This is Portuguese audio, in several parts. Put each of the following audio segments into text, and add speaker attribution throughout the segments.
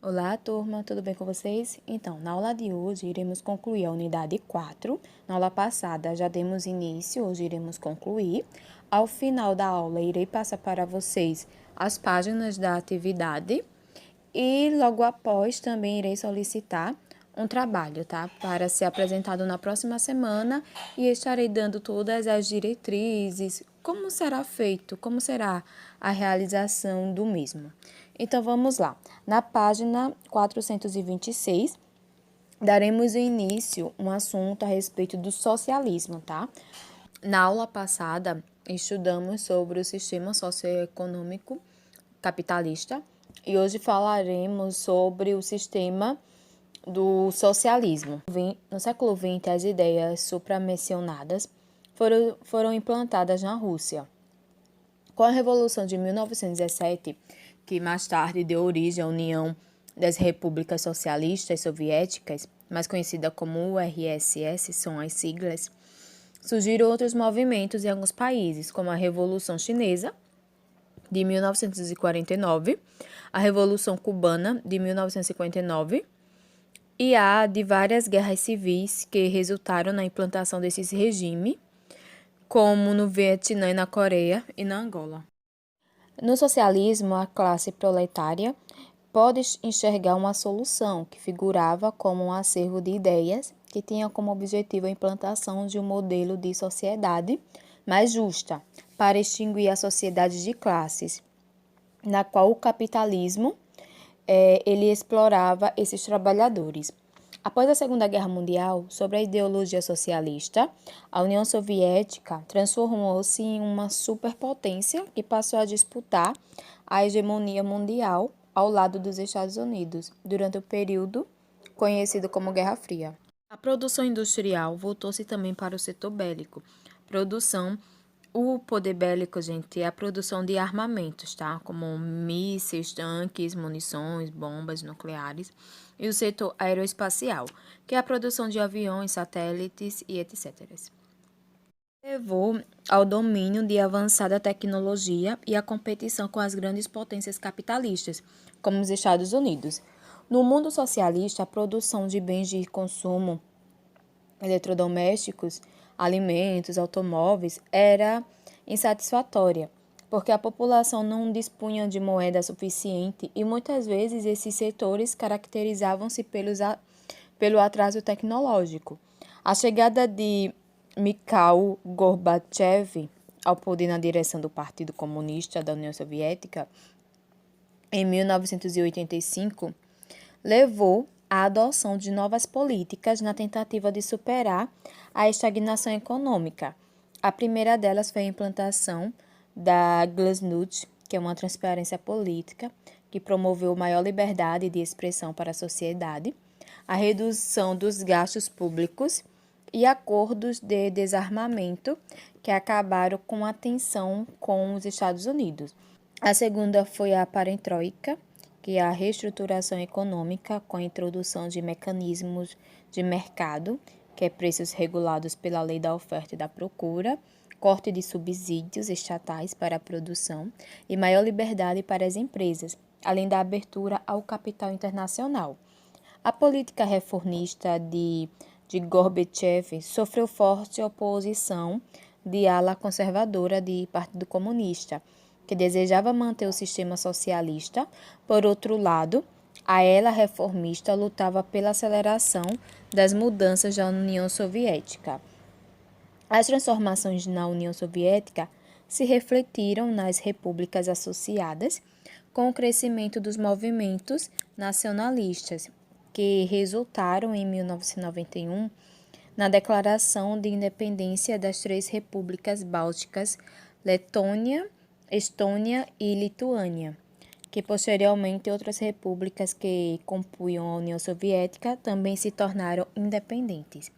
Speaker 1: Olá, turma, tudo bem com vocês? Então, na aula de hoje, iremos concluir a unidade 4. Na aula passada, já demos início, hoje iremos concluir. Ao final da aula, irei passar para vocês as páginas da atividade e logo após também irei solicitar um trabalho, tá? Para ser apresentado na próxima semana e estarei dando todas as diretrizes, como será feito, como será a realização do mesmo. Então, vamos lá. Na página 426, daremos início a um assunto a respeito do socialismo, tá? Na aula passada, estudamos sobre o sistema socioeconômico capitalista e hoje falaremos sobre o sistema do socialismo. No século XX, as ideias supramencionadas foram implantadas na Rússia. Com a Revolução de 1917, que mais tarde deu origem à União das Repúblicas Socialistas Soviéticas, mais conhecida como URSS, são as siglas, surgiram outros movimentos em alguns países, como a Revolução Chinesa, de 1949, a Revolução Cubana, de 1959, e a de várias guerras civis que resultaram na implantação desses regimes, como no Vietnã e na Coreia e na Angola. No socialismo, a classe proletária pode enxergar uma solução que figurava como um acervo de ideias que tinha como objetivo a implantação de um modelo de sociedade mais justa, para extinguir a sociedade de classes, na qual o capitalismo ele explorava esses trabalhadores. Após a Segunda Guerra Mundial, sob a ideologia socialista, a União Soviética transformou-se em uma superpotência que passou a disputar a hegemonia mundial ao lado dos Estados Unidos, durante o período conhecido como Guerra Fria. A produção industrial voltou-se também para o setor bélico. O poder bélico, gente, é a produção de armamentos, tá? Como mísseis, tanques, munições, bombas nucleares. E o setor aeroespacial, que é a produção de aviões, satélites e etc. Levou ao domínio de avançada tecnologia e à competição com as grandes potências capitalistas, como os Estados Unidos. No mundo socialista, a produção de bens de consumo, eletrodomésticos, alimentos, automóveis, era insatisfatória, porque a população não dispunha de moeda suficiente e muitas vezes esses setores caracterizavam-se pelo atraso tecnológico. A chegada de Mikhail Gorbachev ao poder na direção do Partido Comunista da União Soviética em 1985 levou à adoção de novas políticas na tentativa de superar a estagnação econômica. A primeira delas foi a implantação da Glasnost, que é uma transparência política que promoveu maior liberdade de expressão para a sociedade, a redução dos gastos públicos e acordos de desarmamento que acabaram com a tensão com os Estados Unidos. A segunda foi a Perestroika, que é a reestruturação econômica com a introdução de mecanismos de mercado, que é preços regulados pela lei da oferta e da procura, corte de subsídios estatais para a produção e maior liberdade para as empresas, além da abertura ao capital internacional. A política reformista de Gorbachev sofreu forte oposição de ala conservadora do Partido Comunista, que desejava manter o sistema socialista. Por outro lado, a ala reformista lutava pela aceleração das mudanças da União Soviética. As transformações na União Soviética se refletiram nas repúblicas associadas, com o crescimento dos movimentos nacionalistas, que resultaram em 1991 na Declaração de Independência das três repúblicas bálticas, Letônia, Estônia e Lituânia, que posteriormente outras repúblicas que compunham a União Soviética também se tornaram independentes.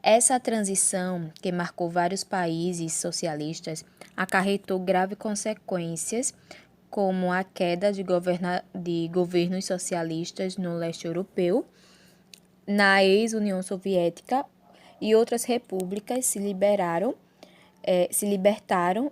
Speaker 1: Essa transição, que marcou vários países socialistas, acarretou graves consequências, como a queda de governos socialistas no leste europeu, na ex-União Soviética, e outras repúblicas se libertaram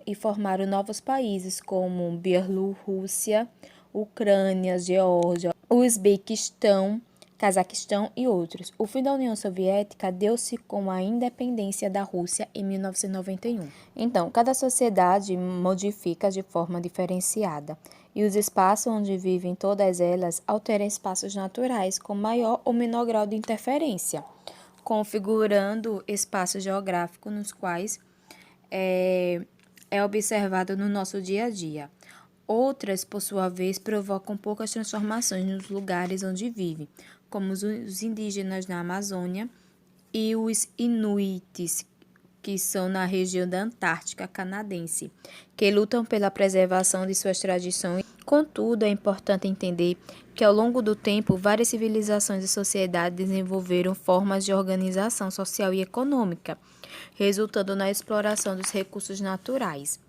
Speaker 1: e formaram novos países como Bielorrússia, Ucrânia, Geórgia, Uzbequistão, Cazaquistão e outros. O fim da União Soviética deu-se com a independência da Rússia em 1991. Então, cada sociedade modifica de forma diferenciada, e os espaços onde vivem todas elas alteram espaços naturais com maior ou menor grau de interferência, configurando espaços geográficos nos quais é observado no nosso dia a dia. Outras, por sua vez, provocam poucas transformações nos lugares onde vivem, como os indígenas na Amazônia e os inuites, que são na região da Antártica canadense, que lutam pela preservação de suas tradições. Contudo, é importante entender que, ao longo do tempo, várias civilizações e sociedades desenvolveram formas de organização social e econômica, resultando na exploração dos recursos naturais.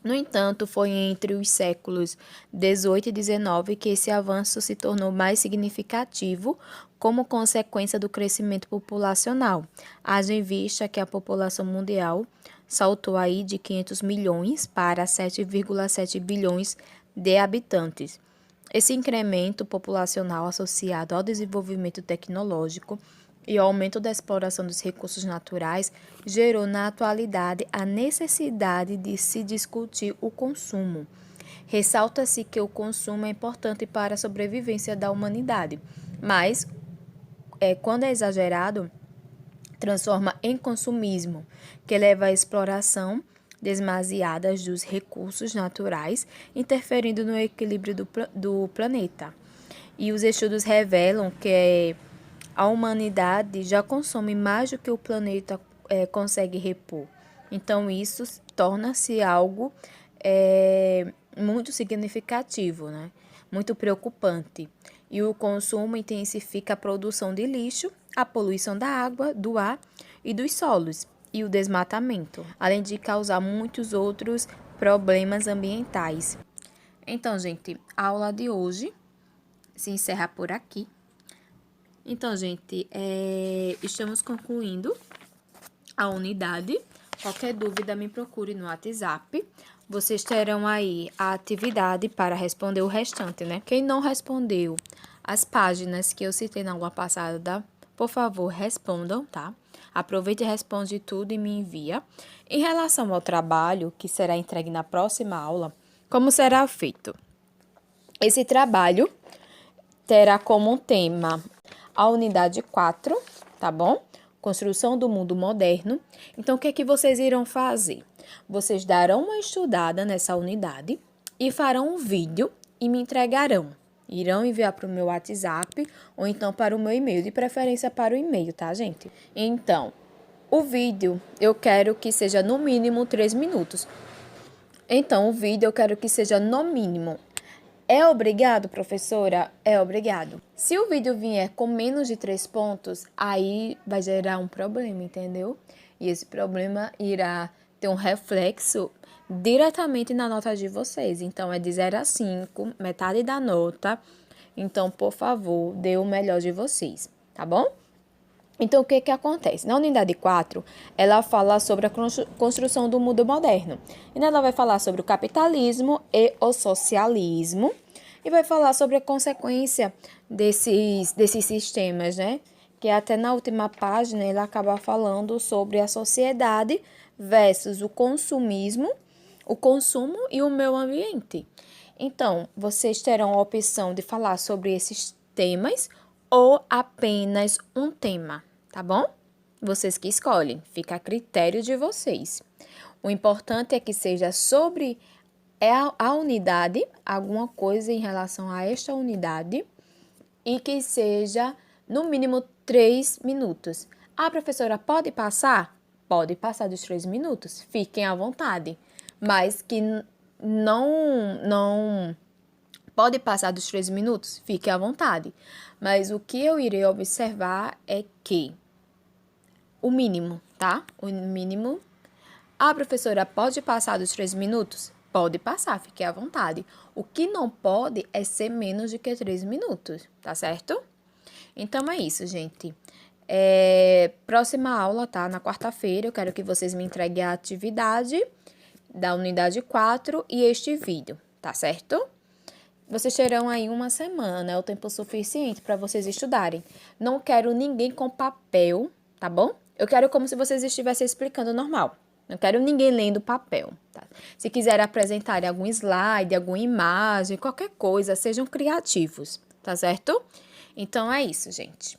Speaker 1: No entanto, foi entre os séculos XVIII e XIX que esse avanço se tornou mais significativo como consequência do crescimento populacional, haja em vista que a população mundial saltou aí de 500 milhões para 7,7 bilhões de habitantes. Esse incremento populacional associado ao desenvolvimento tecnológico e o aumento da exploração dos recursos naturais gerou na atualidade a necessidade de se discutir o consumo. Ressalta-se que o consumo é importante para a sobrevivência da humanidade, mas quando é exagerado, transforma em consumismo, que leva à exploração demasiada dos recursos naturais, interferindo no equilíbrio do planeta. E os estudos revelam que a humanidade já consome mais do que o planeta consegue repor. Então, isso torna-se algo muito significativo, né? Muito preocupante. E o consumo intensifica a produção de lixo, a poluição da água, do ar e dos solos, e o desmatamento, além de causar muitos outros problemas ambientais. Então, gente, a aula de hoje se encerra por aqui. Então, gente, estamos concluindo a unidade. Qualquer dúvida, me procure no WhatsApp. Vocês terão aí a atividade para responder o restante, né? Quem não respondeu as páginas que eu citei na aula passada, por favor, respondam, tá? Aproveite e responde tudo e me envia. Em relação ao trabalho, que será entregue na próxima aula, como será feito? Esse trabalho terá como tema a unidade 4, tá bom? Construção do mundo moderno. Então, o que é que vocês irão fazer? Vocês darão uma estudada nessa unidade e farão um vídeo e me entregarão. Irão enviar para o meu WhatsApp ou então para o meu e-mail, de preferência para o e-mail, tá, gente? Então, o vídeo eu quero que seja no mínimo 3 minutos. Então, o vídeo eu quero que seja no mínimo. É obrigado, professora? É obrigado. Se o vídeo vier com menos de 3 pontos, aí vai gerar um problema, entendeu? E esse problema irá ter um reflexo diretamente na nota de vocês. Então, é de 0 a 5, metade da nota. Então, por favor, dê o melhor de vocês, tá bom? Então, o que que acontece? Na unidade 4, ela fala sobre a construção do mundo moderno. E ela vai falar sobre o capitalismo e o socialismo. E vai falar sobre a consequência desses sistemas, né? Que até na última página ele acaba falando sobre a sociedade versus o consumismo, o consumo e o meio ambiente. Então, vocês terão a opção de falar sobre esses temas ou apenas um tema, tá bom? Vocês que escolhem, fica a critério de vocês. O importante é que seja sobre a unidade, alguma coisa em relação a esta unidade, e que seja no mínimo 3 minutos. A professora pode passar? Pode passar dos 3 minutos, fiquem à vontade, mas que não pode passar dos 3 minutos, fique à vontade. Mas o que eu irei observar é que o mínimo, tá? O mínimo. A professora pode passar dos 3 minutos? Pode passar, fique à vontade. O que não pode é ser menos de que 3 minutos, tá certo? Então é isso, gente. Próxima aula, tá? Na quarta-feira, eu quero que vocês me entreguem a atividade da unidade 4 e este vídeo, tá certo? Vocês terão aí uma semana, é o tempo suficiente para vocês estudarem. Não quero ninguém com papel, tá bom? Eu quero como se vocês estivessem explicando normal. Não quero ninguém lendo papel, tá? Se quiserem apresentar algum slide, alguma imagem, qualquer coisa, sejam criativos, tá certo? Então é isso, gente.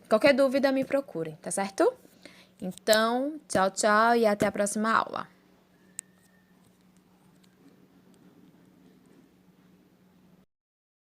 Speaker 1: Qualquer dúvida me procurem, tá certo? Então, tchau, tchau e até a próxima aula.